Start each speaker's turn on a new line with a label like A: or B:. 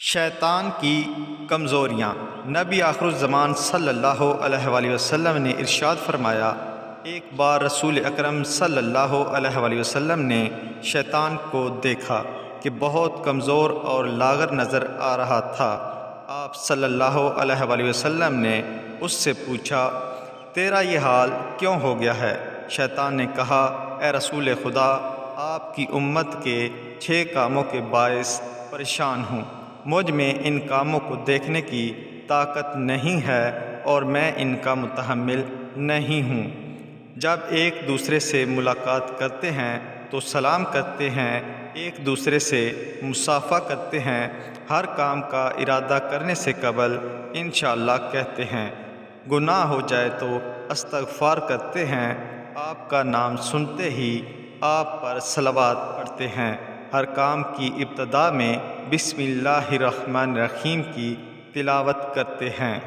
A: شیطان کی کمزوریاں۔ نبی آخر الزمان صلی اللہ علیہ وآلہ وسلم نے ارشاد فرمایا، ایک بار رسول اکرم صلی اللہ علیہ وآلہ وسلم نے شیطان کو دیکھا کہ بہت کمزور اور لاغر نظر آ رہا تھا۔ آپ صلی اللہ علیہ وآلہ وسلم نے اس سے پوچھا، تیرا یہ حال کیوں ہو گیا ہے؟ شیطان نے کہا، اے رسول خدا، آپ کی امت کے 6 کاموں کے باعث پریشان ہوں۔ مجھ میں ان کاموں کو دیکھنے کی طاقت نہیں ہے اور میں ان کا متحمل نہیں ہوں۔ جب ایک دوسرے سے ملاقات کرتے ہیں تو سلام کرتے ہیں، ایک دوسرے سے مصافحہ کرتے ہیں، ہر کام کا ارادہ کرنے سے قبل انشاءاللہ کہتے ہیں، گناہ ہو جائے تو استغفار کرتے ہیں، آپ کا نام سنتے ہی آپ پر صلوات پڑھتے ہیں، ہر کام کی ابتدا میں بسم اللہ الرحمن الرحیم کی تلاوت کرتے ہیں۔